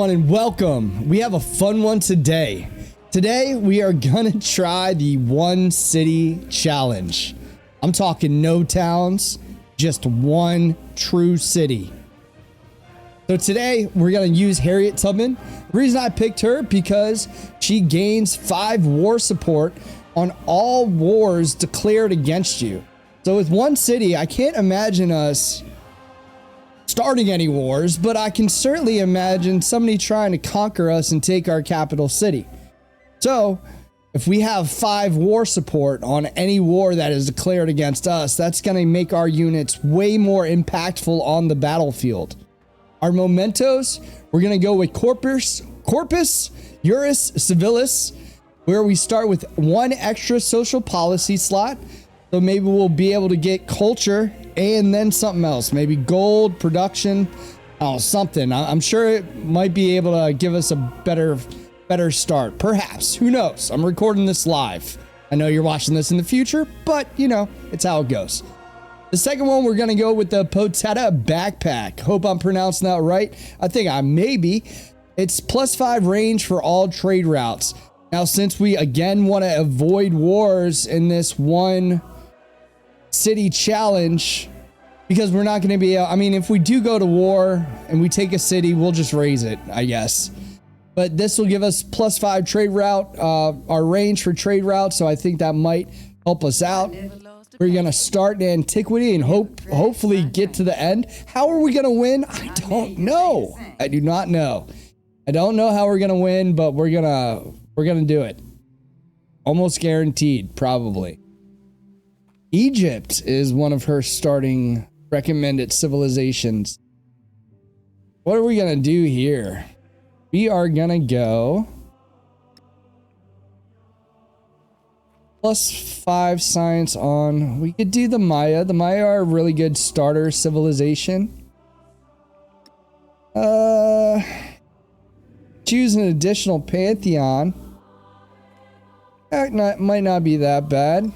everyone, and welcome. We have a fun one today. Today, we are gonna try the one city challenge. I'm talking no towns, just one true city. So today, we're gonna use Harriet Tubman. The reason I picked her, because she gains 5 war support on all wars declared against you. So with one city, I can't imagine us starting any wars, but I can certainly imagine somebody trying to conquer us and take our capital city. So if we have 5 war support on any war that is declared against us, that's going to make our units way more impactful on the battlefield. Our mementos, we're going to go with Corpus Juris Civilis, where we start with 1 extra social policy slot. So maybe we'll be able to get culture and then something else, maybe gold, production, something. I'm sure it might be able to give us a better start. Perhaps, who knows? I'm recording this live. I know you're watching this in the future, but you know, it's how it goes. The second one, we're gonna go with the Potetta backpack. Hope I'm pronouncing that right. I think I may be. It's +5 range for all trade routes. Now, since we again want to avoid wars in this one city challenge, because we're not going to be, I mean, if we do go to war and we take a city, we'll just raise it, I guess. But this will give us +5 trade route, our range for trade route. So I think that might help us out. We're going to start in antiquity and hopefully get to the end. How are we going to win? I don't know. I do not know. I don't know how we're going to win, but we're going to do it. Almost guaranteed, probably. Egypt is one of her starting recommended civilizations. What are we going to do here? We are going to go +5 science on. We could do the Maya. The Maya are a really good starter civilization. Choose an additional pantheon. That might not be that bad.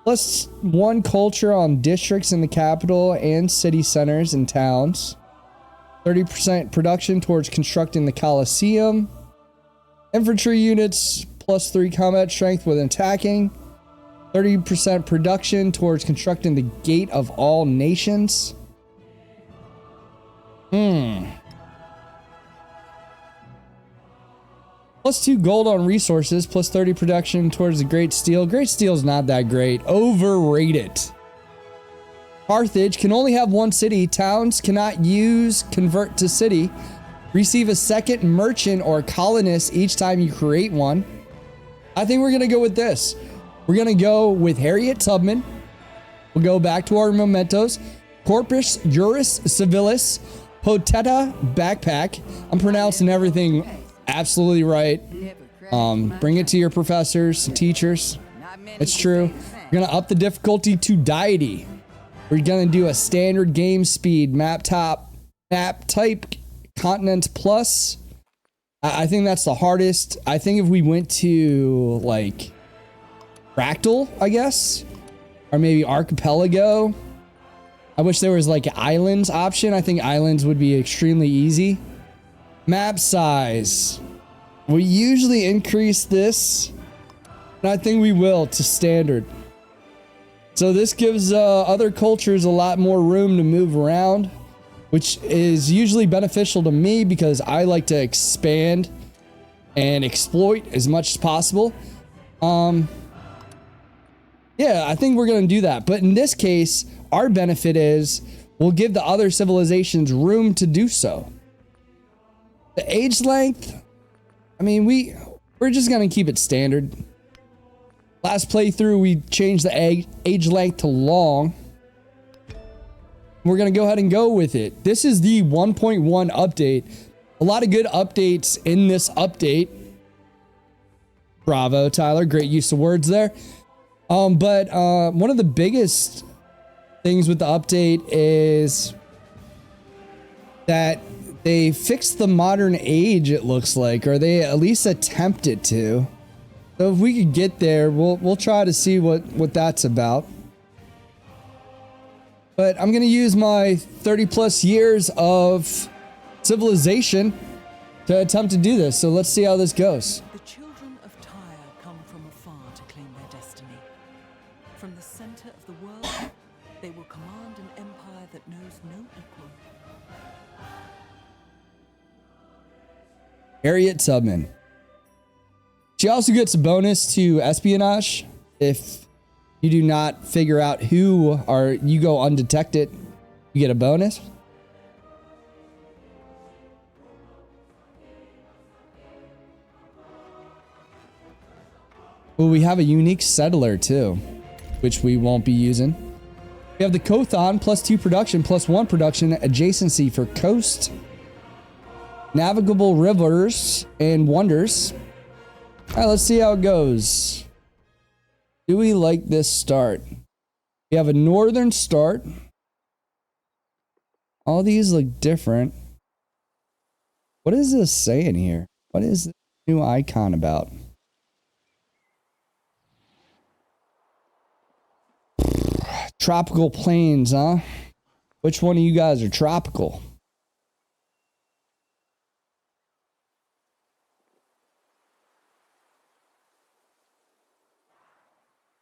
+1 culture on districts in the capital and city centers and towns. 30% production towards constructing the Colosseum. Infantry units +3 combat strength with attacking. 30% production towards constructing the Gate of All Nations. +2 gold on resources, +30 production towards the Great Steel. Great Steel's not that great. Overrated. Carthage can only have 1 city. Towns cannot convert to city. Receive a second merchant or colonist each time you create one. I think we're going to go with this. We're going to go with Harriet Tubman. We'll go back to our mementos. Corpus Juris Civilis, Potetta backpack. I'm pronouncing everything absolutely right. Bring it to your professors and teachers. It's true. We're gonna up the difficulty to Deity. We're gonna do a standard game speed, map type, continents plus. I think that's the hardest. I think if we went to like fractal, I guess, or maybe archipelago. I wish there was like an islands option. I think islands would be extremely easy. Map size. We usually increase this, and I think we will to standard. So this gives other cultures a lot more room to move around, which is usually beneficial to me because I like to expand and exploit as much as possible. Yeah, I think we're going to do that. But in this case, our benefit is we'll give the other civilizations room to do so. The age length, I mean, we're just going to keep it standard. Last playthrough, we changed the age length to long. We're going to go ahead and go with it. This is the 1.1 update. A lot of good updates in this update. Bravo, Tyler. Great use of words there. But one of the biggest things with the update is that they fixed the modern age, it looks like, or they at least attempted to. So if we could get there, we'll try to see what that's about. But I'm going to use my 30 plus years of civilization to attempt to do this. So let's see how this goes. The children of Tyre come from afar to claim their destiny. From the center of the world, they will command an empire that knows no equal. Harriet Tubman. She also gets a bonus to espionage if you do not figure out who or you go undetected. You get a bonus. Well, we have a unique settler too, which we won't be using. We have the Kothon +2 production +1 production adjacency for coast, navigable rivers, and wonders. All right, let's see how it goes. Do we like this start? We have a northern start. All these look different. What is this saying here? What is this new icon about? Tropical plains, huh? Which one of you guys are tropical?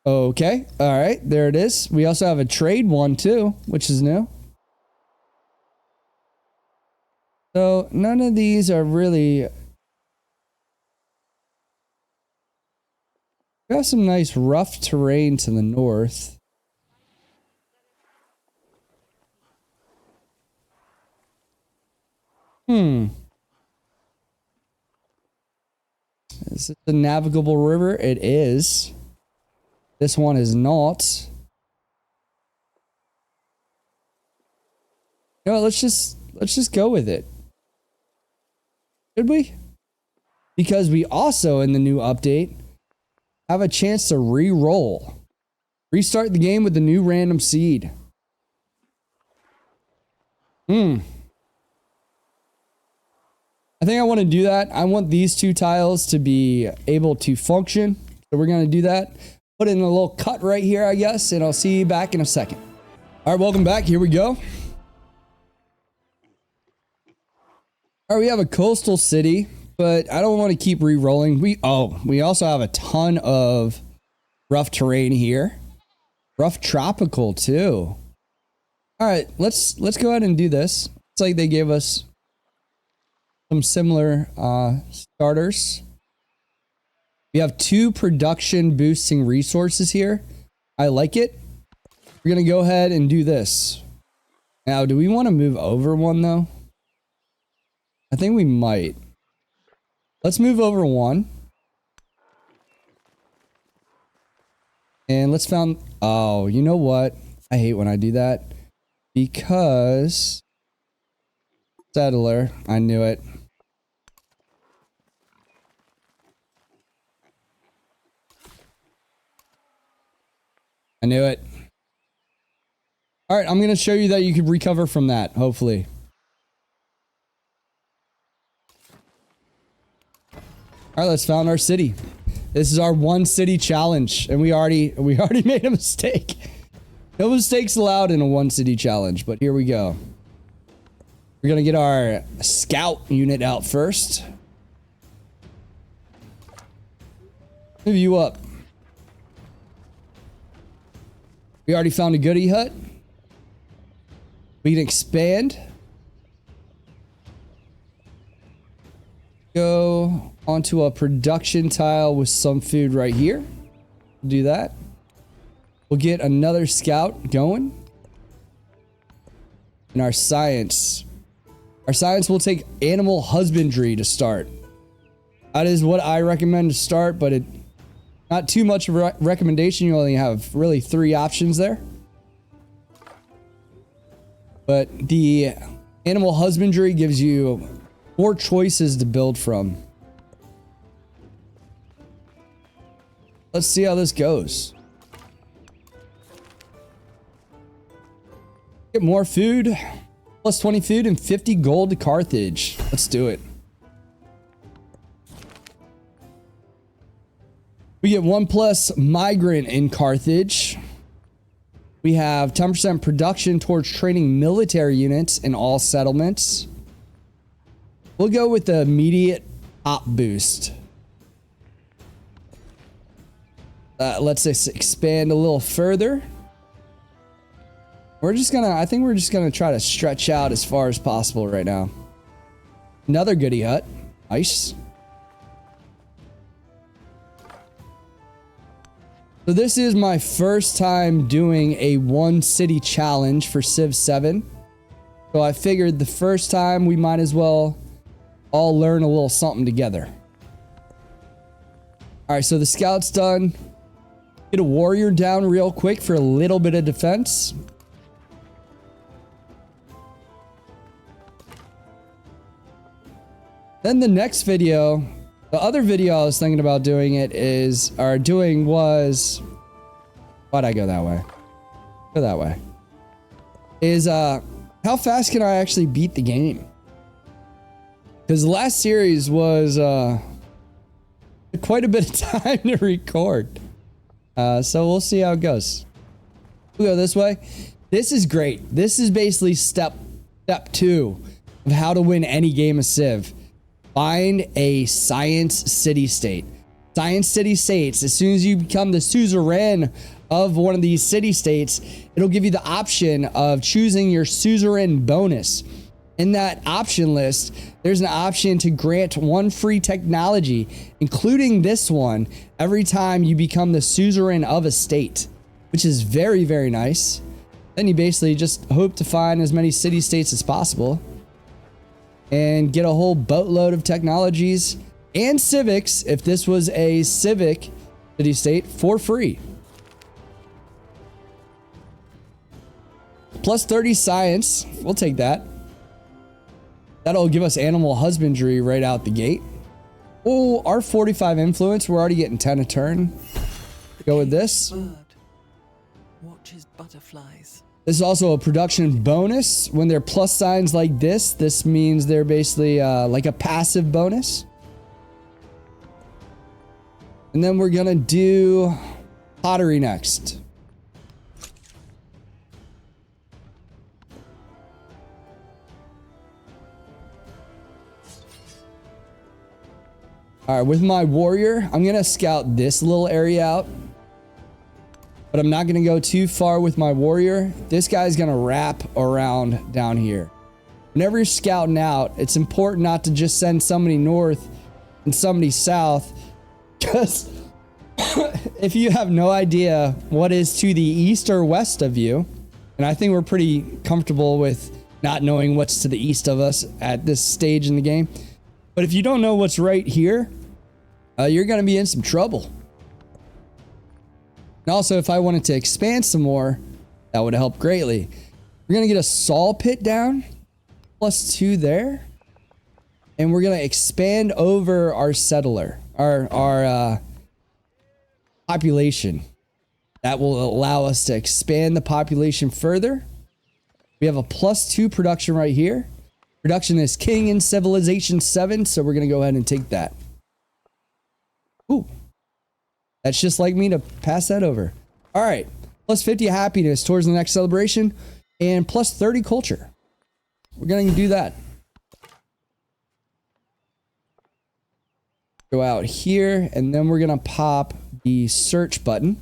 Okay, all right, there it is. We also have a trade one too, which is new. So none of these are really... We got some nice rough terrain to the north. Is it the navigable river? It is. This one is not. You know what, let's just go with it. Should we? Because we also, in the new update, have a chance to re-roll. Restart the game with the new random seed. I think I want to do that. I want these two tiles to be able to function. So we're going to do that. Put in a little cut right here, I guess, and I'll see you back in a second. All right, welcome back. Here we go. All right, we have a coastal city, but I don't want to keep re-rolling. We also have a ton of rough terrain here. Rough tropical too. All right, let's go ahead and do this. It's like they gave us some similar starters. We have 2 production boosting resources here. I like it. We're gonna go ahead and do this. Now, do we want to move over one though? I think we might. Let's move over one. And let's found... Oh, you know what? I hate when I do that. Because... Settler. I knew it. I knew it. All right, I'm going to show you that you can recover from that, hopefully. All right, let's found our city. This is our 1 city challenge, and we already made a mistake. No mistakes allowed in a 1 city challenge, but here we go. We're going to get our scout unit out first. Move you up. We already found a goodie hut. We can expand. Go onto a production tile with some food right here. Do that. We'll get another scout going. And our science. Our science will take animal husbandry to start. That is what I recommend to start, but it not too much of a recommendation. You only have really 3 options there. But the animal husbandry gives you more choices to build from. Let's see how this goes. Get more food. Plus 20 food and 50 gold to Carthage. Let's do it. We get 1+ migrant in Carthage. We have 10% production towards training military units in all settlements. We'll go with the immediate pop boost. Let's just expand a little further. I think we're just gonna try to stretch out as far as possible right now. Another goodie hut. Nice. So this is my first time doing a one city challenge for Civ 7. So I figured the first time we might as well all learn a little something together. All right, so the scout's done. Get a warrior down real quick for a little bit of defense. Then the next video, the other video I was thinking about doing was, why'd I go that way? Go that way. Is how fast can I actually beat the game? Because the last series was quite a bit of time to record. So we'll see how it goes. We'll go this way. This is great. This is basically step 2 of how to win any game of Civ. Find a science city-state. Science city-states, as soon as you become the suzerain of one of these city-states, it'll give you the option of choosing your suzerain bonus. In that option list, there's an option to grant one free technology, including this one, every time you become the suzerain of a state, which is very, very nice. Then you basically just hope to find as many city-states as possible and get a whole boatload of technologies and civics, if this was a civic city-state, for free. Plus 30 science, we'll take that. That'll give us animal husbandry right out the gate. Oh, our 45 influence, we're already getting 10 a turn. Go with this. Bird watches butterflies. This is also a production bonus. When they're plus signs like this means they're basically like a passive bonus. And then we're gonna do pottery next. All right, with my warrior, I'm gonna scout this little area out. But I'm not gonna go too far with my warrior. This guy's gonna wrap around down here. Whenever you're scouting out, it's important not to just send somebody north and somebody south, because if you have no idea what is to the east or west of you, and I think we're pretty comfortable with not knowing what's to the east of us at this stage in the game. But if you don't know what's right here, you're gonna be in some trouble. And also, if I wanted to expand some more, that would help greatly. We're gonna get a saw pit down, +2 there. And we're gonna expand over our settler, our population. That will allow us to expand the population further. We have a +2 production right here. Production is king in Civilization 7, so we're gonna go ahead and take that. Ooh. That's just like me to pass that over. All right, +50 happiness towards the next celebration, and +30 culture. We're gonna do that. Go out here, and then we're gonna pop the search button.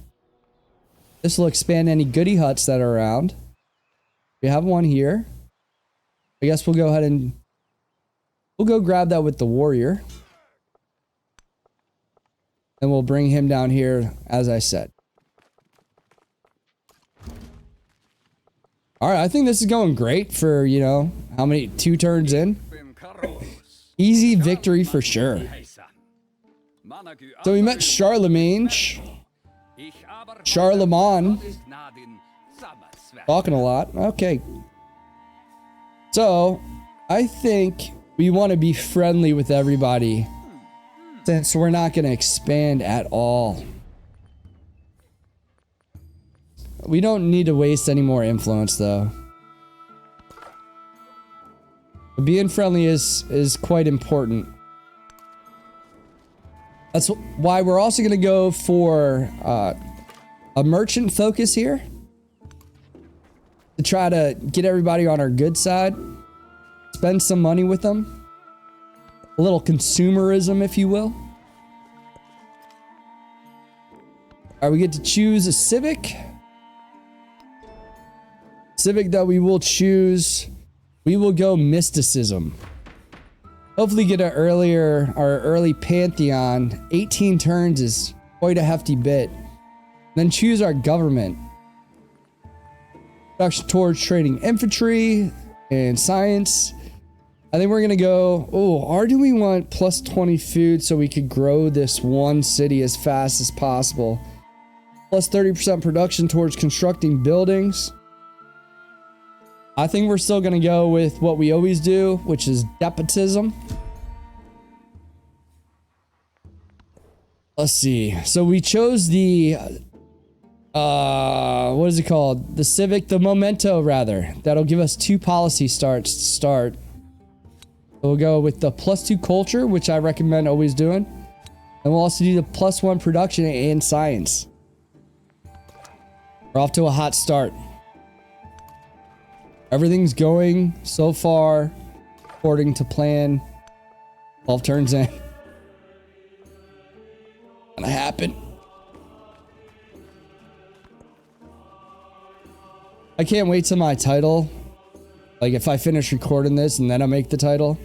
This will expand any goodie huts that are around. We have one here. I guess we'll go ahead and we'll go grab that with the warrior. And we'll bring him down here, as I said. All right, I think this is going great for, you know, how many, 2 turns in? Easy victory for sure. So we met Charlemagne. Talking a lot. Okay. So, I think we want to be friendly with everybody, since we're not going to expand at all. We don't need to waste any more influence, though. But being friendly is quite important. That's why we're also going to go for a merchant focus here, to try to get everybody on our good side. Spend some money with them. A little consumerism, if you will. All right, we get to choose a civic. Civic that we will choose. We will go mysticism. Hopefully get our early pantheon. 18 turns is quite a hefty bit. Then choose our government. Production towards trading infantry and science. I think we're gonna go, or do we want plus 20 food so we could grow this one city as fast as possible? Plus 30% production towards constructing buildings. I think we're still gonna go with what we always do, which is despotism. Let's see. So we chose the, what is it called? The civic, the memento rather. That'll give us 2 policy starts to start. We'll go with the +2 culture, which I recommend always doing. And we'll also do the +1 production and science. We're off to a hot start. Everything's going so far according to plan. 12 turns in. Gonna happen. I can't wait till my title. Like if I finish recording this and then I make the title.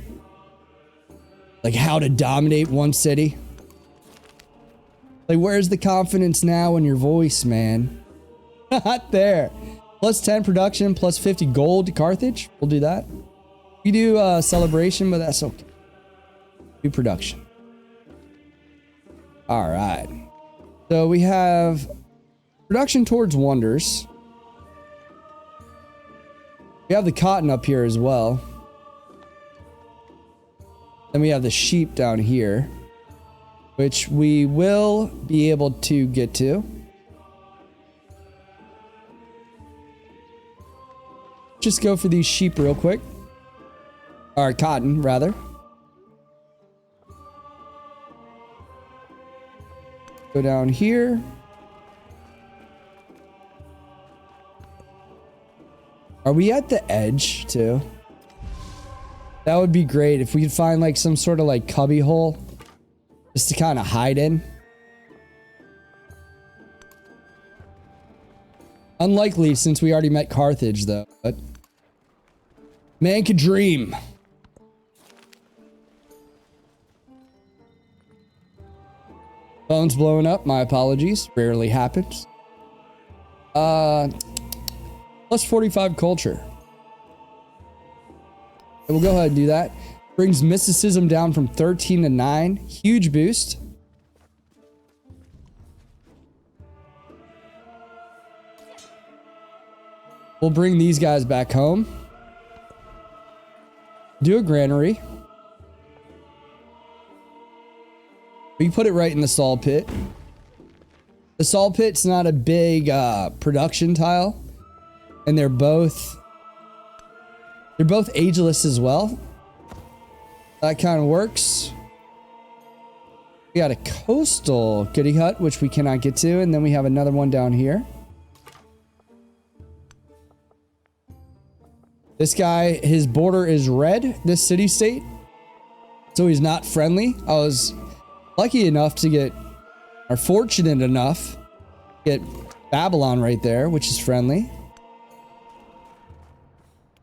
Like how to dominate one city. Like where's the confidence now in your voice, man? Not there. +10 production, +50 gold to Carthage. We'll do that. We do celebration, but that's okay. Do production. All right. So we have production towards wonders. We have the cotton up here as well. Then we have the sheep down here, which we will be able to get to. Just go for these sheep real quick. Or cotton, rather. Go down here. Are we at the edge too? That would be great if we could find like some sort of like cubby hole just to kind of hide in. Unlikely since we already met Carthage though, but man could dream. Phone's blowing up, my apologies. Rarely happens. +45 culture. We'll go ahead and do that. Brings mysticism down from 13 to 9. Huge boost. We'll bring these guys back home. Do a granary. We put it right in the salt pit. The salt pit's not a big production tile. And they're both ageless as well. That kind of works. We got a coastal goody hut, which we cannot get to. And then we have another one down here. This guy, his border is red, this city state. So he's not friendly. I was lucky enough to get, or fortunate enough, to get Babylon right there, which is friendly.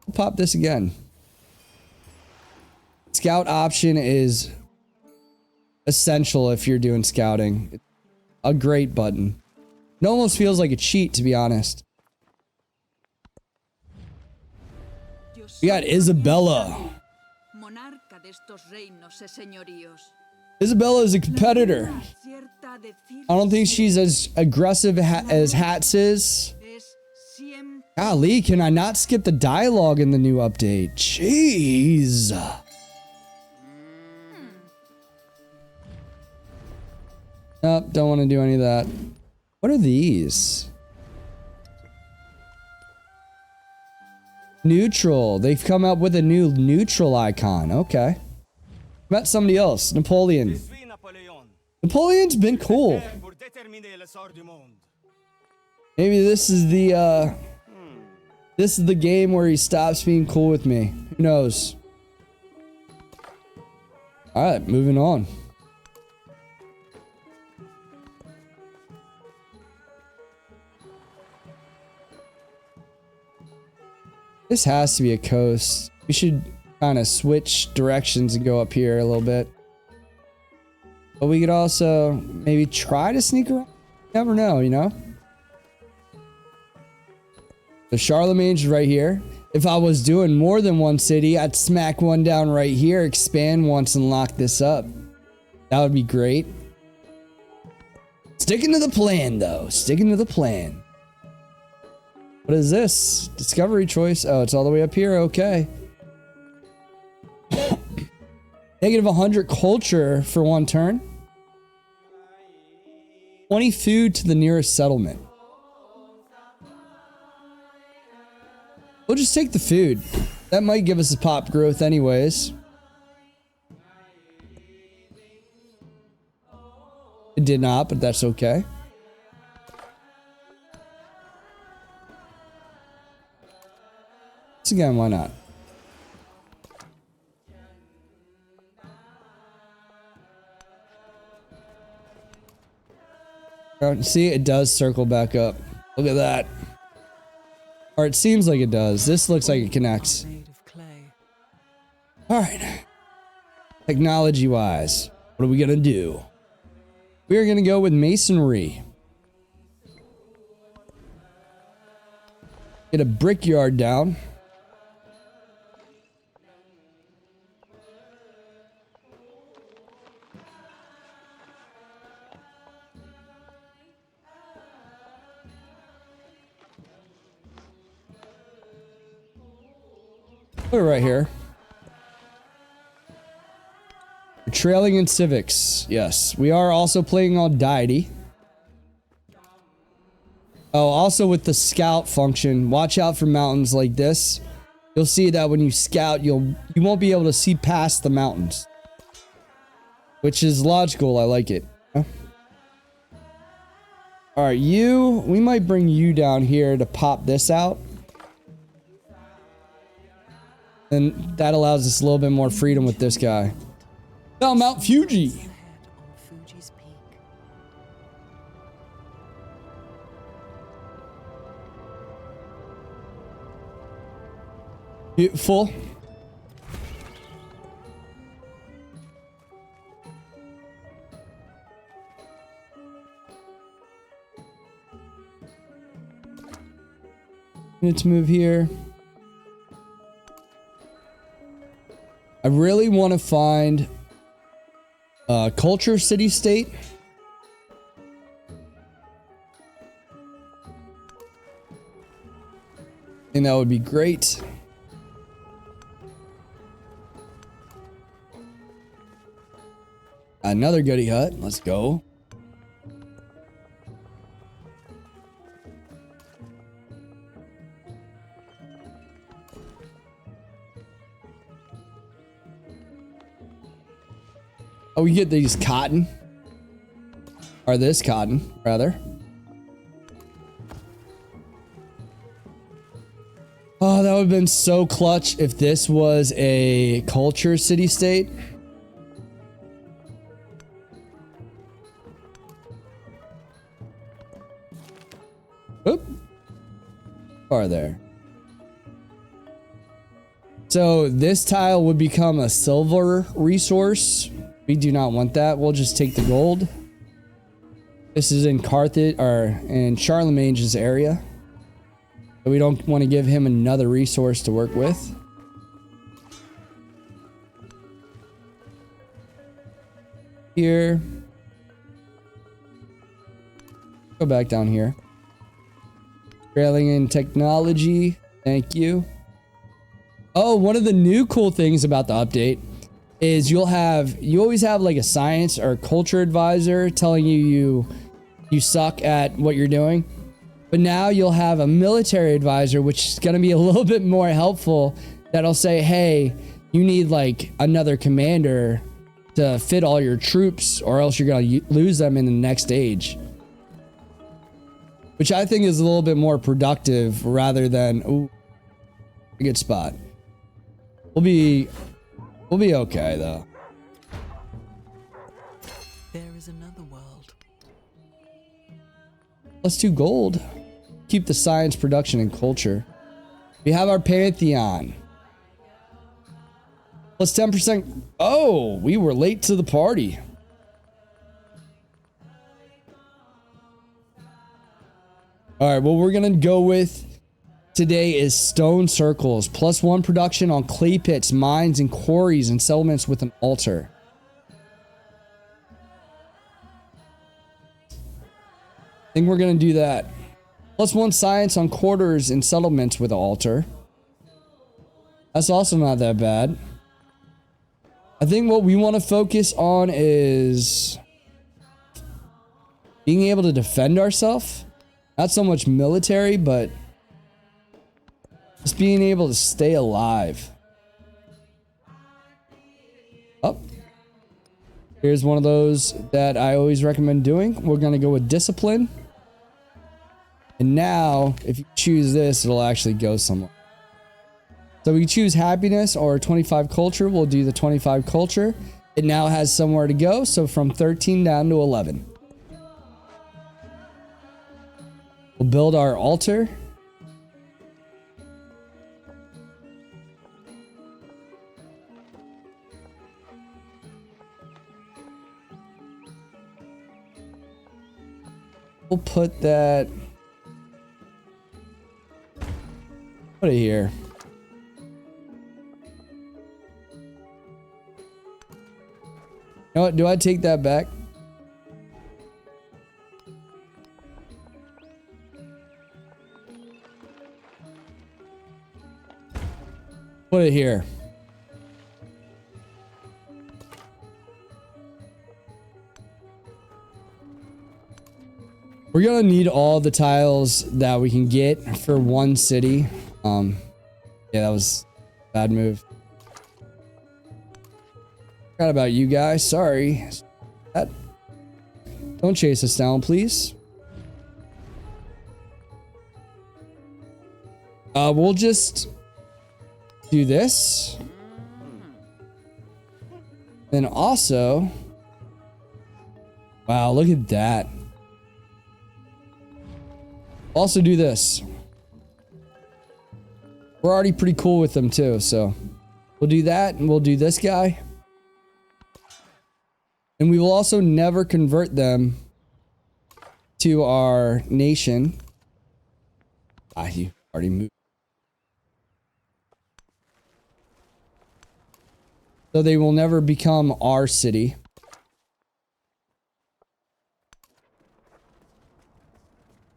We'll pop this again. Scout option is essential if you're doing scouting. It's a great button. It almost feels like a cheat, to be honest. We got Isabella. Isabella is a competitor. I don't think she's as aggressive as Hats is. Golly, can I not skip the dialogue in the new update? Jeez. Nope, don't want to do any of that. What are these? Neutral. They've come up with a new neutral icon. Okay. Met somebody else. Napoleon. Napoleon's been cool. Maybe this is the game where he stops being cool with me. Who knows? All right, moving on. This has to be a coast. We should kind of switch directions and go up here a little bit. But we could also maybe try to sneak around. Never know, you know? The Charlemagne's right here. If I was doing more than one city, I'd smack one down right here, expand once, and lock this up. That would be great. Sticking to the plan, though. Sticking to the plan. What is this? Discovery choice. Oh, it's all the way up here. Okay. Negative 100 culture for one turn. 20 food to the nearest settlement. We'll just take the food. That might give us a pop growth anyways. It did not, but that's okay. Once again, why not? See, it does circle back up. Look at that. Or it seems like it does. This looks like it connects. All right. Technology-wise, what are we going to do? We are going to go with masonry. Get a brickyard down. We're right here. We're trailing in civics. Yes, we are also playing on Deity. Oh, also with the scout function, watch out for mountains like this. You'll see that when you scout, you won't be able to see past the mountains, which is logical. I like it. All right, we might bring you down here to pop this out. And that allows us a little bit more freedom with this guy. Now, Mount Fuji. Beautiful. Let's move here. I really want to find a culture city-state. And that would be great. Another goody hut. Let's go. Oh, we get these cotton. Or this cotton, rather. Oh, that would have been so clutch if this was a culture city-state. Oop. Far there. So this tile would become a silver resource. We do not want that. We'll just take the gold. This is in Carthage or in Charlemagne's area. So we don't want to give him another resource to work with. Here. Go back down here. Trailing in technology. Thank you. Oh, one of the new cool things about the update is you always have like a science or culture advisor telling you suck at what you're doing. But now you'll have a military advisor, which is going to be a little bit more helpful. That'll say, hey, you need like another commander to fit all your troops or else you're going to lose them in the next stage. Which I think is a little bit more productive rather than, ooh, a good spot. We'll be okay though. Let's do gold. Keep the science, production, and culture. We have our Pantheon. Plus 10%. Oh, we were late to the party. All right, what we're going to go with today is stone circles. Plus 1 production on clay pits, mines, and quarries, and settlements with an altar. I think we're going to do that. Plus 1 science on quarters and settlements with an altar. That's also not that bad. I think what we want to focus on is being able to defend ourselves. Not so much military, but just being able to stay alive. Oh. Here's one of those that I always recommend doing. We're going to go with discipline. And now, if you choose this, it'll actually go somewhere. So we choose happiness or 25 culture. We'll do the 25 culture. It now has somewhere to go. So from 13 down to 11. We'll build our altar. We'll put that. Put it here. You know what? Do I take that back? Put it here. We're gonna need all the tiles that we can get for one city. Yeah, that was a bad move. Forgot about you guys. Sorry. Don't chase us down, please. We'll just do this. Then also, wow, look at that. Also do this. We're already pretty cool with them too, so we'll do that and we'll do this guy. And we will also never convert them to our nation. Ah, you already moved. So they will never become our city.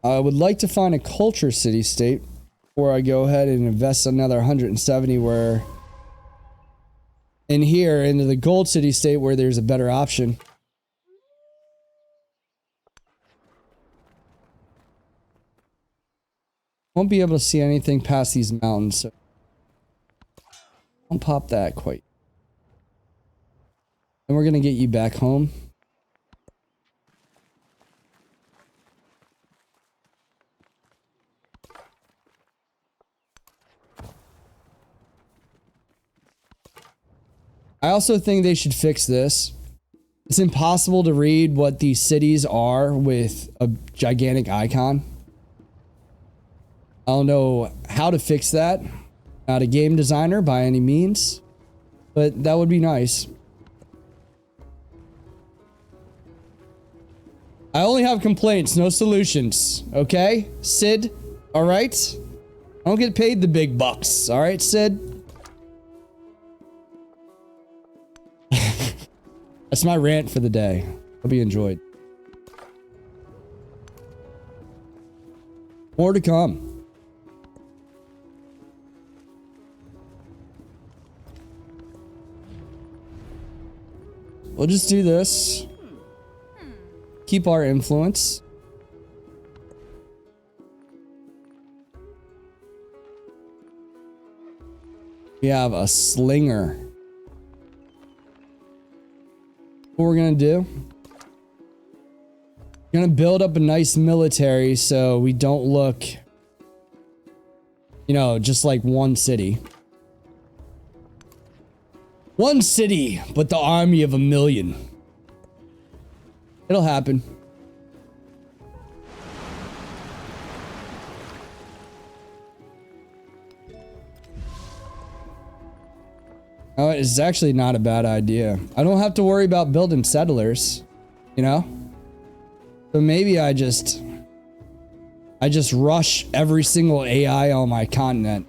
I would like to find a culture city-state before I go ahead and invest another 170 where in here into the gold city-state where there's a better option. Won't be able to see anything past these mountains, so don't pop that quite. And we're gonna get you back home. I also think they should fix this. It's impossible to read what these cities are with a gigantic icon. I don't know how to fix that. Not a game designer by any means, but that would be nice. I only have complaints, no solutions. Okay? Sid? Alright? I don't get paid the big bucks. Alright, Sid? That's my rant for the day. Hope you enjoyed. More to come. We'll just do this. Keep our influence. We have a slinger. What we're gonna do? We're gonna build up a nice military so we don't look, you know, just like one city. One city, but the army of 1,000,000. It'll happen. Oh, it's actually not a bad idea. I don't have to worry about building settlers, you know? So maybe I just rush every single AI on my continent.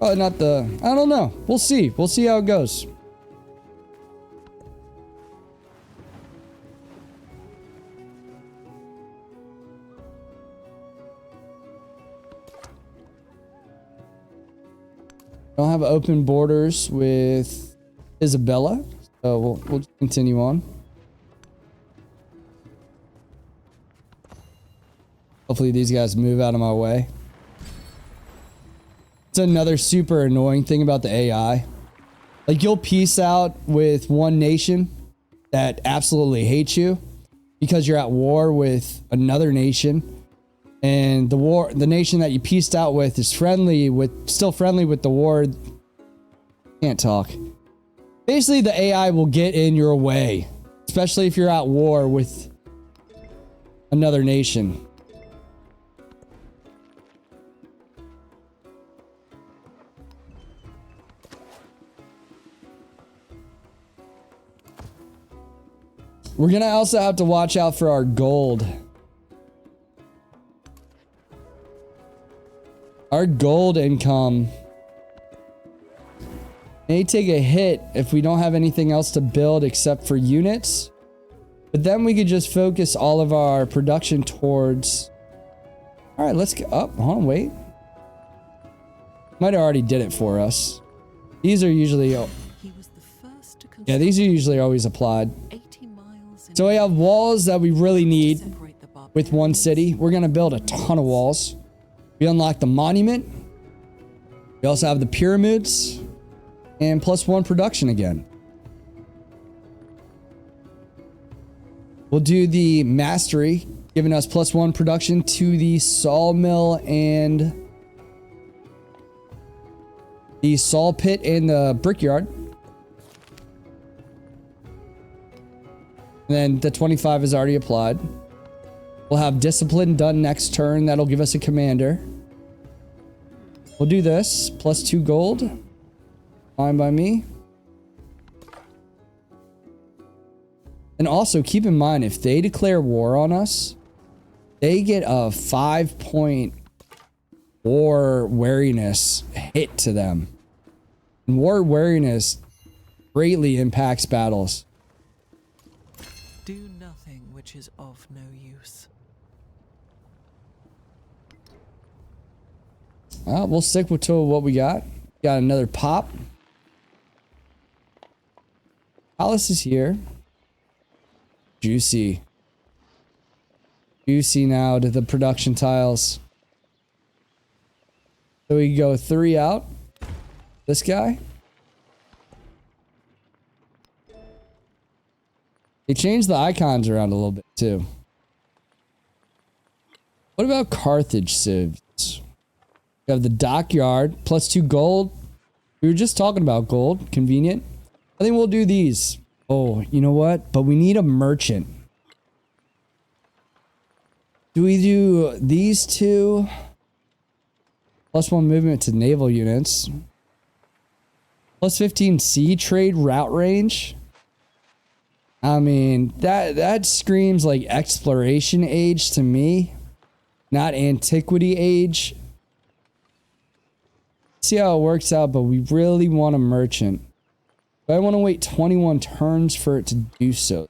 Oh, I don't know. We'll see. We'll see how it goes. Don't have open borders with Isabella, so we'll just continue on. Hopefully these guys move out of my way. It's another super annoying thing about the AI. Like, you'll peace out with one nation that absolutely hates you because you're at war with another nation. And the nation that you peaced out with is still friendly with the war. Can't talk. Basically, the AI will get in your way, especially if you're at war with another nation. We're gonna also have to watch out for our gold. Our gold income may take a hit if we don't have anything else to build except for units. But then we could just focus all of our production towards... All right, let's go up. Hold on, wait. Might have already did it for us. These are usually... He was the first to Yeah, these are usually always applied. 80 miles So we have walls that we really need with one city. We're going to build a ton of walls. We unlock the monument. We also have the pyramids. And +1 production again. We'll do the mastery, giving us +1 production to the sawmill and the saw pit and the brickyard. And then the 25 is already applied. We'll have discipline done next turn. That'll give us a commander. We'll do this. +2 gold. Fine by me. And also keep in mind, if they declare war on us, they get a 5-point war wariness hit to them. And war wariness greatly impacts battles. Do nothing which is of no use. Well, we'll stick with what we got. Got another pop. Palace is here. Juicy. Juicy now to the production tiles. So we go 3 out. This guy. They changed the icons around a little bit too. What about Carthage civs? We have the dockyard, +2 gold. We were just talking about gold. Convenient. I think we'll do these. Oh, you know what? But we need a merchant. Do we do these two? +1 movement to naval units. +15 sea trade route range. I mean, that screams like exploration age to me, not antiquity age. See how it works out, but we really want a merchant. But I want to wait 21 turns for it to do so.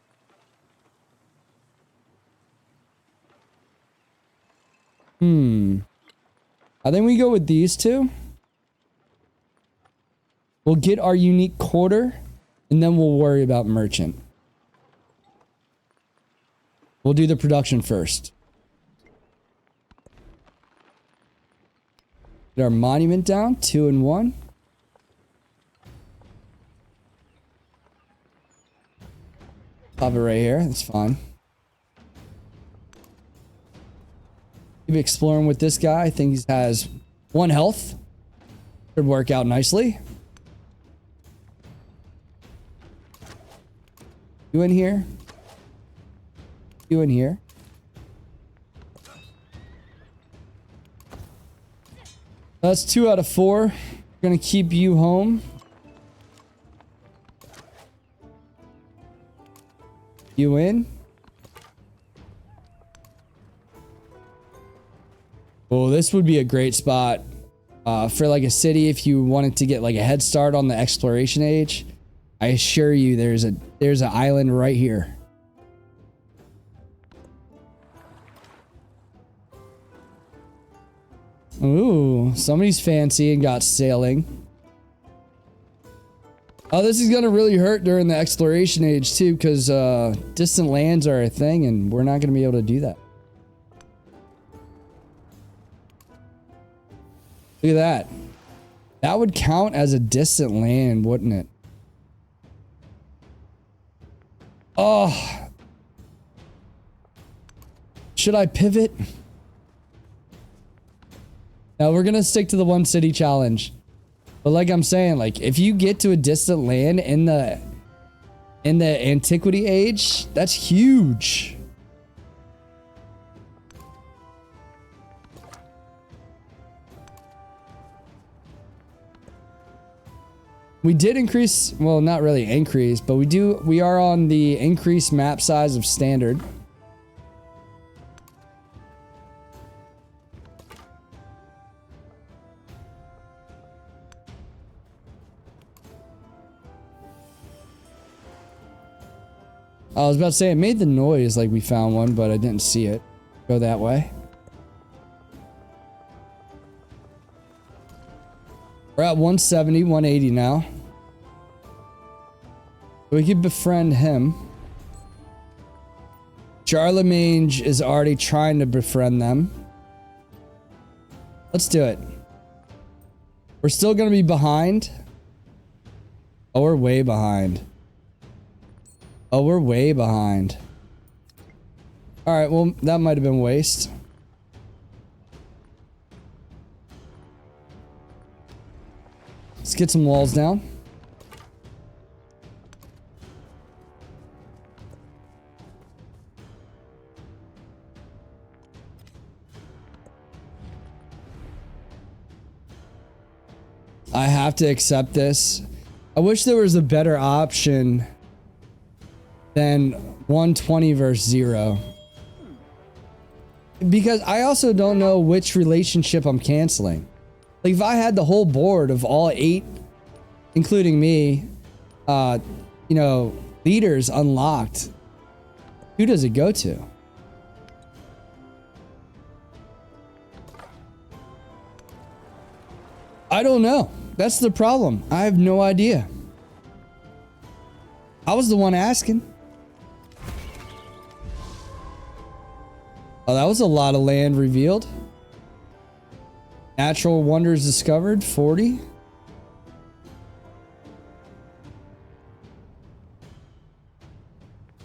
I think we go with these two. We'll get our unique quarter, and then we'll worry about merchant. We'll do the production first. Get our monument down, 2 and 1. Pop it right here, that's fine. Keep exploring with this guy. I think he has 1 health. Should work out nicely. You in here? You in here? That's 2 out of 4. Gonna keep you home. You in? Oh, this would be a great spot for like a city if you wanted to get like a head start on the exploration age. I assure you, there's an island right here. Ooh, somebody's fancy and got sailing. Oh, this is gonna really hurt during the exploration age too, because distant lands are a thing, and we're not gonna be able to do that. Look at that. That would count as a distant land, wouldn't it? Oh. Should I pivot? No, we're gonna stick to the 1 city challenge. But like I'm saying, like if you get to a distant land in the antiquity age, that's huge. We did increase, well, not really increase, but we are on the increased map size of standard. I was about to say, it made the noise like we found one, but I didn't see it go that way. We're at 170, 180 now. We could befriend him. Charlemagne is already trying to befriend them. Let's do it. We're still going to be behind. Oh, we're way behind. Oh, we're way behind. All right, well, that might have been waste. Let's get some walls down. I have to accept this. I wish there was a better option than 120 versus 0. Because I also don't know which relationship I'm canceling. Like if I had the whole board of all 8, including me, you know, leaders unlocked, who does it go to? I don't know. That's the problem. I have no idea. I was the one asking. Oh, that was a lot of land revealed. Natural wonders discovered, 40.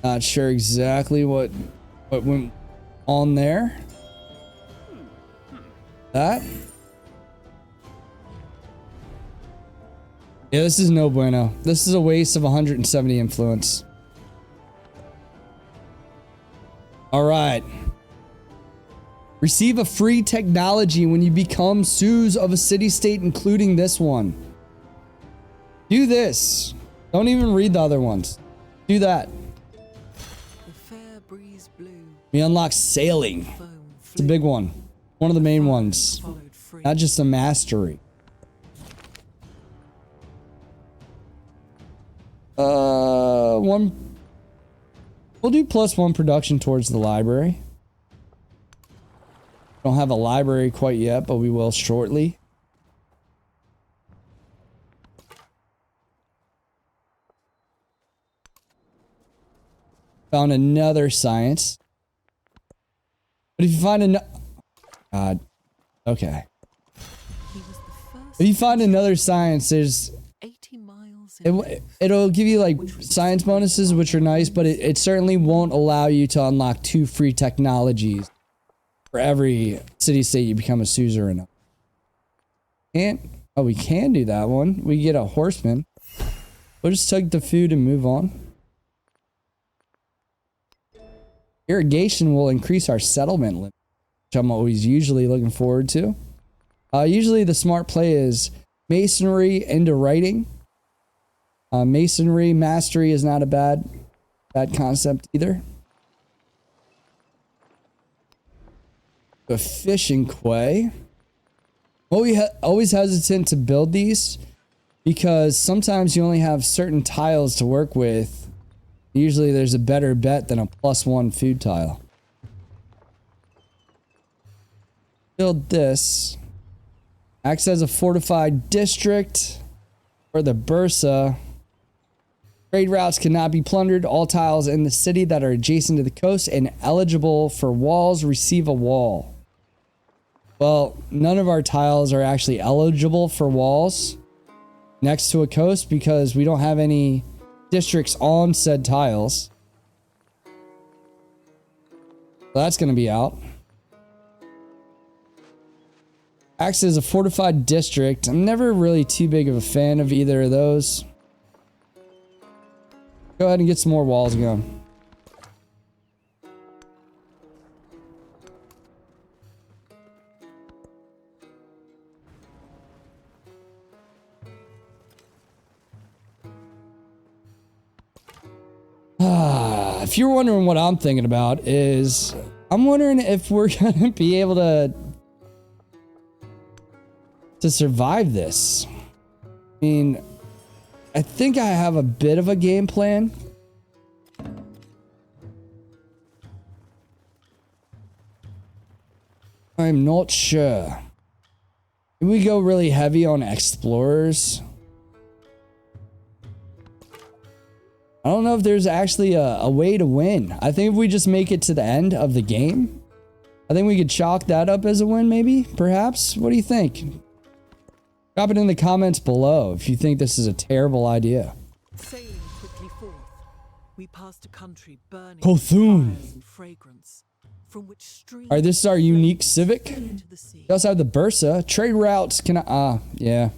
Not sure exactly what went on there. That. Yeah, this is no bueno. This is a waste of 170 influence. All right. Receive a free technology when you become Sues of a city-state, including this one. Do this. Don't even read the other ones. Do that. The fair breeze blew. We unlock sailing. It's a big one. One of the main ones. Not just a mastery. We'll do +1 production towards the library. Don't have a library quite yet, but we will shortly. Found another science. But if you find another... God. Okay. If you find another science, there's... 80 miles It'll give you like science bonuses, which are nice, but it certainly won't allow you to unlock 2 free technologies for every city-state you become a suzerain of. Oh, we can do that one. We get a horseman. We'll just take the food and move on. Irrigation will increase our settlement limit, which I'm always usually looking forward to. Usually the smart play is masonry into writing. Masonry mastery is not a bad concept either. A fishing quay. Always hesitant to build these because sometimes you only have certain tiles to work with. Usually there's a better bet than a +1 food tile. Build this. Acts as a fortified district for the Bursa. Trade routes cannot be plundered. All tiles in the city that are adjacent to the coast and eligible for walls receive a wall. Well, none of our tiles are actually eligible for walls next to a coast because we don't have any districts on said tiles. So that's going to be out. Acts as a fortified district. I'm never really too big of a fan of either of those. Go ahead and get some more walls going. If you're wondering what I'm thinking about is, I'm wondering if we're gonna be able to survive this. I mean, I think I have a bit of a game plan. I'm not sure. If we go really heavy on explorers, I don't know if there's actually a way to win. I think if we just make it to the end of the game, I think we could chalk that up as a win, maybe, perhaps. What do you think? Drop it in the comments below if you think this is a terrible idea. Sailing quickly forth, we passed a country burning Cthulhu. with fires and fragrance, from which streams All right, this is our unique civic. into the sea. We also have the Bursa. Trade routes can yeah.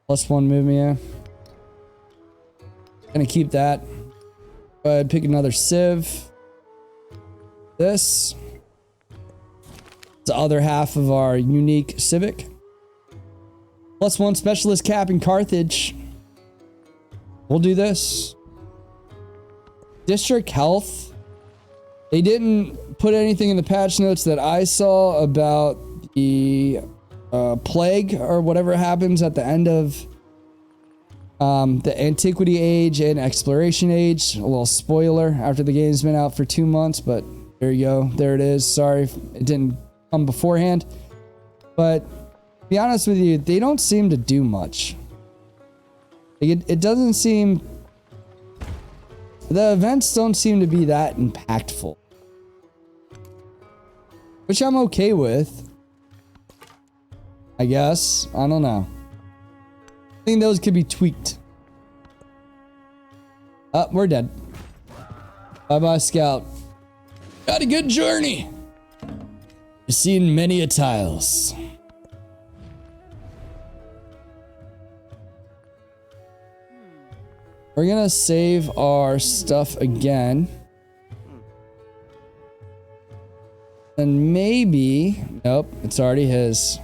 +1 movement, yeah. Gonna keep that. Go ahead, pick another civ. This. The other half of our unique civic. +1 specialist cap in Carthage. We'll do this. District health. They didn't put anything in the patch notes that I saw about the plague or whatever happens at the end of the Antiquity Age and Exploration Age. A little spoiler after the game's been out for 2 months, but there you go. There it is. Sorry if it didn't come beforehand. But to be honest with you, they don't seem to do much. Like it doesn't seem... The events don't seem to be that impactful. Which I'm okay with. I guess. I don't know. I think those could be tweaked. We're dead. Bye-bye, Scout. Got a good journey. You've seen many a tiles. We're gonna save our stuff again. And maybe... Nope, it's already his.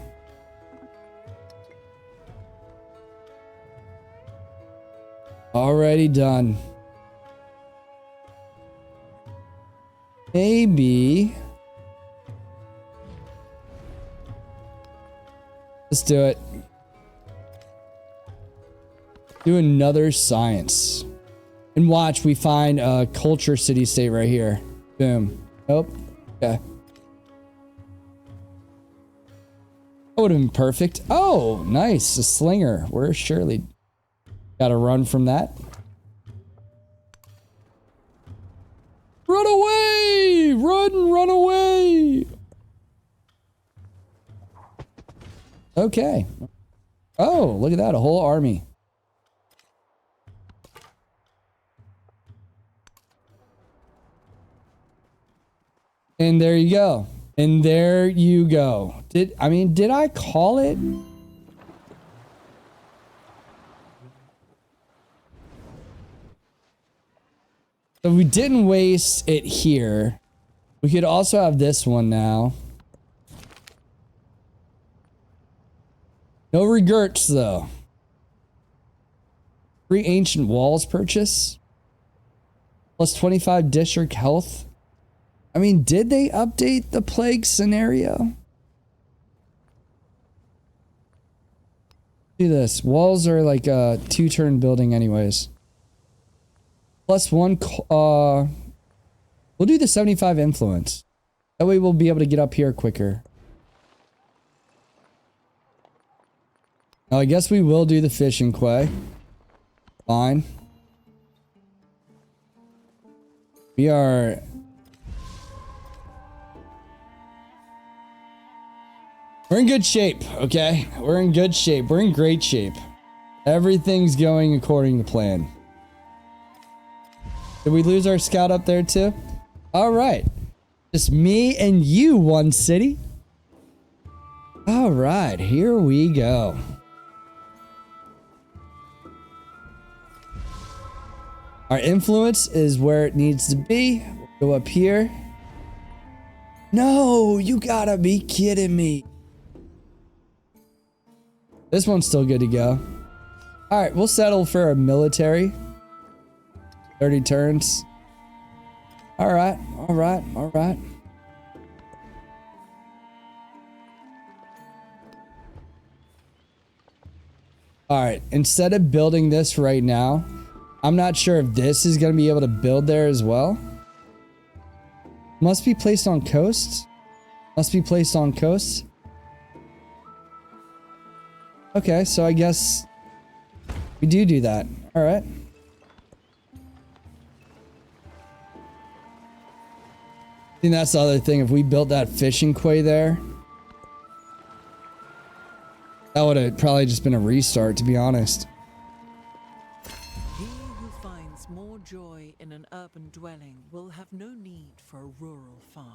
Already done. Maybe... Let's do it. Do another science. And watch, we find a culture city-state right here. Boom. Nope. Okay. That would have been perfect. Oh, nice. A slinger. Where's Shirley? Gotta run from that. Run away! Run away! Okay. Oh, look at that. A whole army. And there you go. And there you go. Did I call it? So we didn't waste it here. We could also have this one now. regrets though. 3 ancient walls purchase. Plus 25 district health. I mean, did they update the plague scenario? Do this. Walls are like a 2-turn building anyways. Plus 1, we'll do the 75 influence. That way we'll be able to get up here quicker. Now I guess we will do the fishing quay. Fine. We are... We're in good shape, okay? We're in good shape. We're in great shape. Everything's going according to plan. Did we lose our scout up there too? All right. Just me and you, one city. All right, here we go. Our influence is where it needs to be. We'll go up here. No, you gotta be kidding me. This one's still good to go. All right, we'll settle for a military. 30 turns. All right, all right, all right. All right, instead of building this right now, I'm not sure if this is going to be able to build there as well. Must be placed on coasts. Must be placed on coasts. Okay, so I guess we do that. All right. I think that's the other thing. If we built that fishing quay there, that would have probably just been a restart, to be honest. He who finds more joy in an urban dwelling will have no need for a rural farm.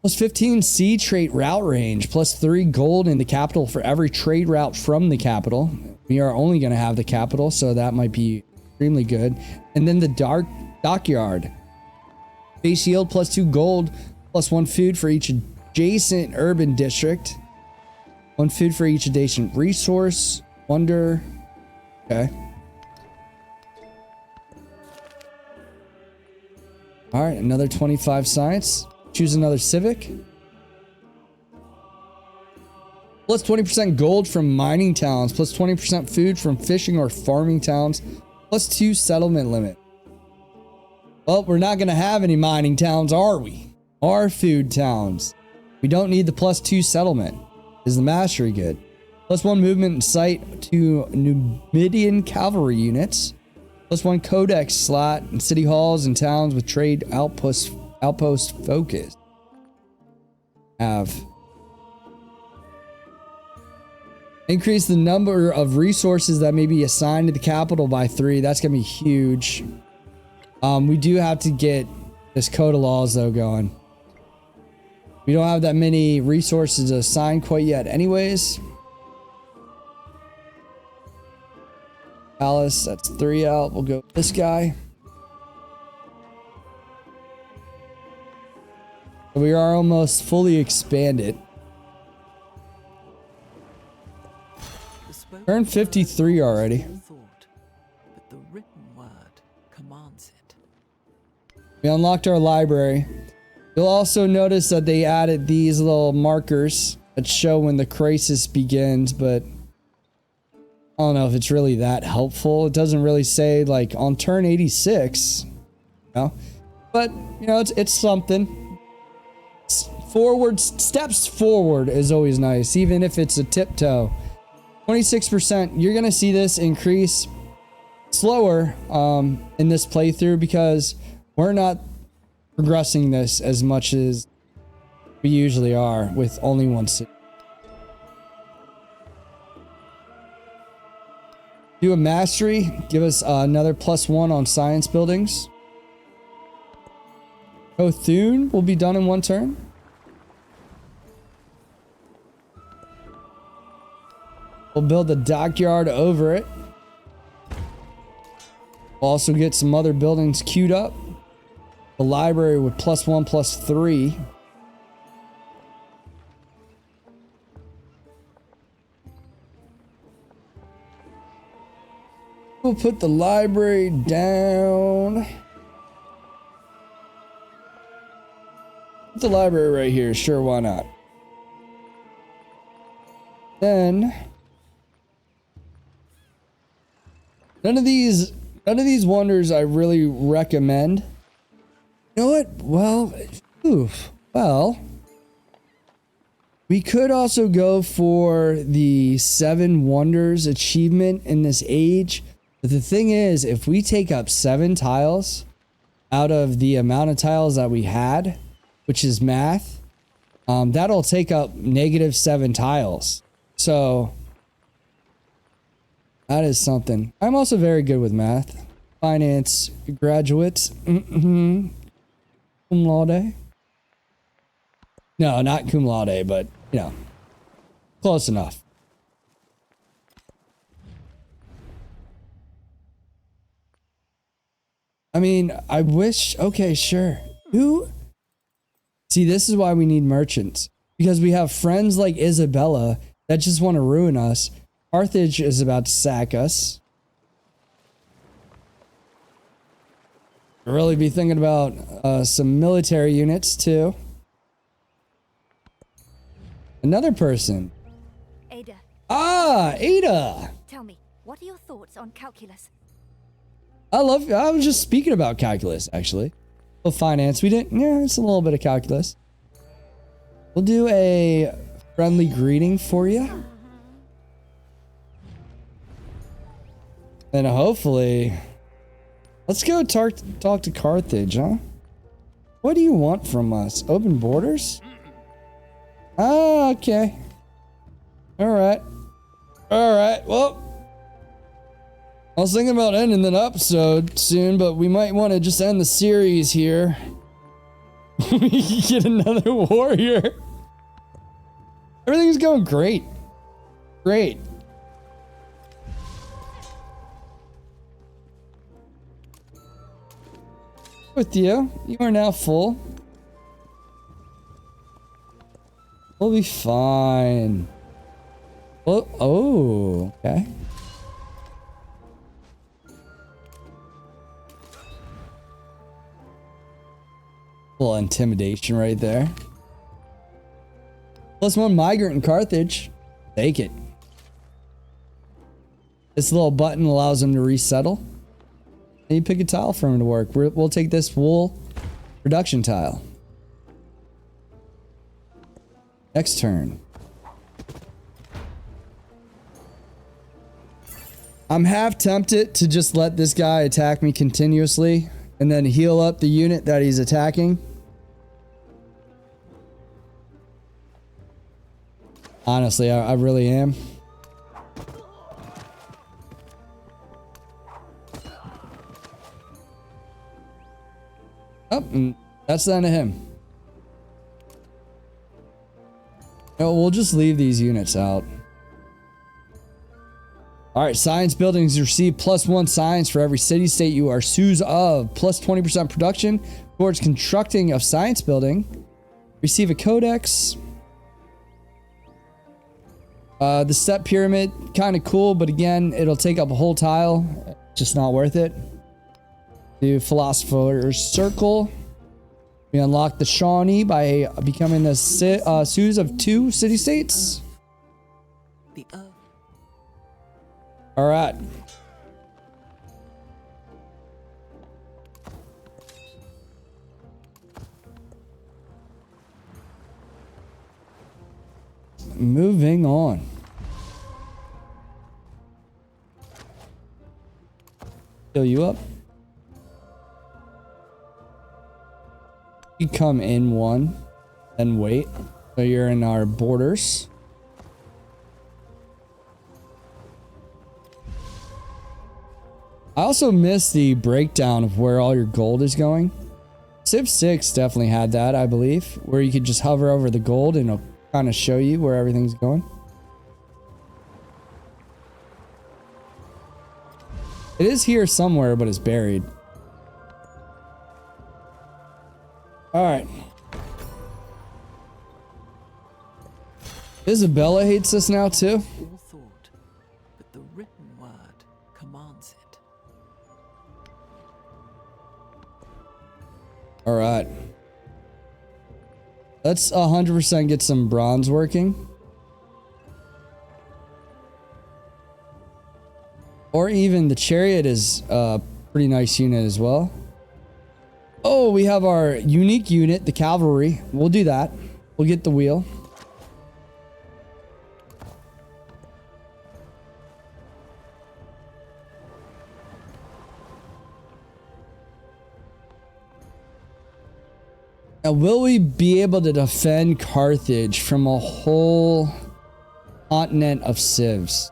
Plus 15 sea trait route range, plus 3 gold in the capital for every trade route from the capital. We are only going to have the capital, so that might be extremely good. And then the dockyard. Base yield plus 2 gold, plus 1 food for each adjacent urban district. 1 food for each adjacent resource. Wonder. Okay. All right, another 25 science. Choose another civic. Plus 20% gold from mining towns. Plus 20% food from fishing or farming towns. Plus 2 settlement limit. Well, we're not going to have any mining towns, are we? Or food towns. We don't need the plus 2 settlement. Is the mastery good? Plus 1 movement in sight to Numidian cavalry units. Plus 1 codex slot in city halls and towns with trade outpost focus. Have. Increase the number of resources that may be assigned to the capital by 3. That's going to be huge. We do have to get this code of laws though going. We don't have that many resources assigned quite yet anyways. Palace, that's 3 out. We'll go with this guy. We are almost fully expanded. Turn 53 already. But the written word commands it. We unlocked our library. You'll also notice that they added these little markers that show when the crisis begins, but I don't know if it's really that helpful. It doesn't really say like on turn 86, you know, but you know, it's something. Steps forward is always nice, even if it's a tiptoe. 26%, you're gonna see this increase slower in this playthrough because we're not progressing this as much as we usually are with only 1 city. Do a mastery, give us another +1 on science buildings. Othune will be done in 1 turn. We'll build the dockyard over it. We'll also get some other buildings queued up. The library with +1, +3. We'll put the library down. Put the library right here. Sure, why not? Then none of these wonders I really recommend. You know what? Well, we could also go for the 7 wonders achievement in this age. But the thing is, if we take up 7 tiles out of the amount of tiles that we had, which is math, that'll take up -7 tiles. So that is something. I'm also very good with math. Finance graduate. Cum laude. No, not cum laude, but, you know, close enough. I mean, I wish... Okay, sure. Who... See, this is why we need merchants. Because we have friends like Isabella that just want to ruin us. Carthage is about to sack us. Really be thinking about some military units, too. Another person. Ada. Ah, Ada. Tell me, what are your thoughts on calculus? I was just speaking about calculus, actually. Well, finance, we didn't, yeah, it's a little bit of calculus. We'll do a friendly greeting for you. And hopefully, let's go talk to Carthage, huh? What do you want from us? Open borders? Ah, okay. Alright. Alright, well. I was thinking about ending the episode soon, but we might want to just end the series here. We can get another warrior. Everything's going great. Great. With you. You are now full. We'll be fine. Well, oh, okay. A little intimidation right there. +1 migrant in Carthage. Take it. This little button allows him to resettle. And you pick a tile for him to work. We'll take this wool production tile. Next turn. I'm half tempted to just let this guy attack me continuously and then heal up the unit that he's attacking. Honestly, I really am. Oh, that's the end of him. No, we'll just leave these units out. Alright, science buildings receive +1 science for every city-state you are sues of. +20% production towards constructing of science building. Receive a codex. The step pyramid, kind of cool, but again, it'll take up a whole tile. Just not worth it. Do Philosopher's Circle. We unlock the Shawnee by becoming the sues of 2 city-states. The earth. All right. Moving on. Fill you up. You come in 1, then wait. So you're in our borders. I also miss the breakdown of where all your gold is going. Civ 6 definitely had that, I believe, where you could just hover over the gold and it'll kind of show you where everything's going. It is here somewhere, but it's buried. All right. Isabella hates us now too. All thought, but the written word commands it. All right. Let's 100% get some bronze working. Or even the chariot is a pretty nice unit as well. Oh, we have our unique unit, the cavalry. We'll do that. We'll get the wheel. Now, will we be able to defend Carthage from a whole continent of civs?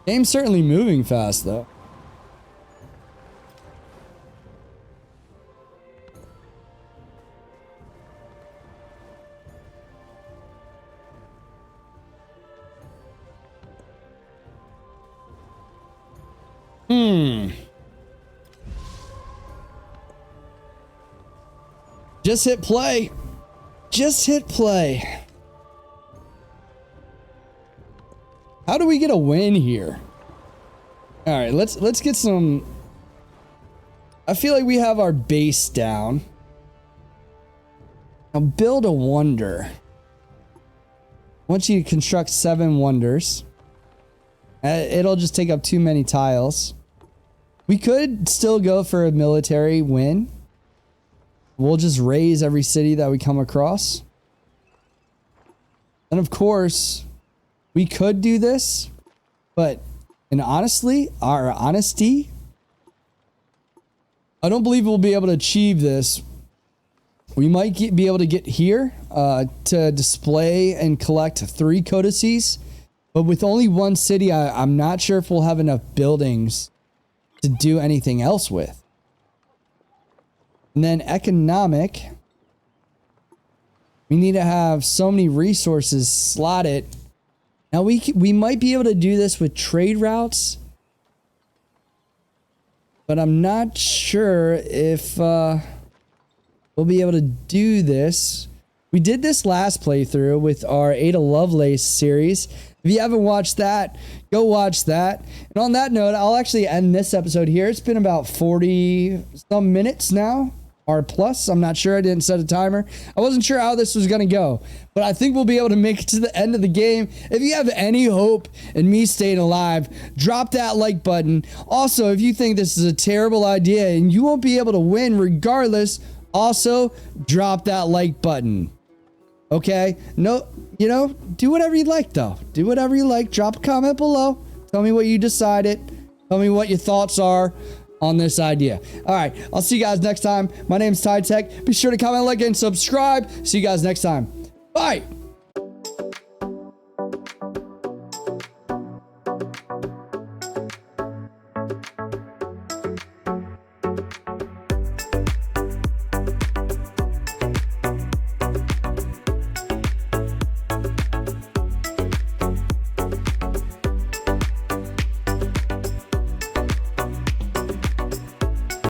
Game's certainly moving fast, though. Just hit play. Just hit play. How do we get a win here? All right, let's get some. I feel like we have our base down. Now build a wonder. I want you to construct 7 wonders. It'll just take up too many tiles. We could still go for a military win. We'll just raise every city that we come across. And of course, we could do this, but honestly, our honesty, I don't believe we'll be able to achieve this. We might be able to get here to display and collect 3 codices, but with only 1 city, I'm not sure if we'll have enough buildings to do anything else with. And then economic, we need to have so many resources slotted. Now we might be able to do this with trade routes, but I'm not sure if we'll be able to do this. We did this last playthrough with our Ada Lovelace series. If you haven't watched that, go watch that. And on that note, I'll actually end this episode here. It's been about 40 some minutes now. Or plus, I'm not sure. I didn't set a timer. I wasn't sure how this was going to go, but I think we'll be able to make it to the end of the game. If you have any hope in me staying alive, drop that like button. Also, if you think this is a terrible idea and you won't be able to win regardless, also drop that like button. Okay? No, you know, do whatever you like though. Do whatever you like. Drop a comment below. Tell me what you decided. Tell me what your thoughts are on this idea. All right, I'll see you guys next time. My name is Tech. Be sure to comment, like, and subscribe. See you guys next time. Bye.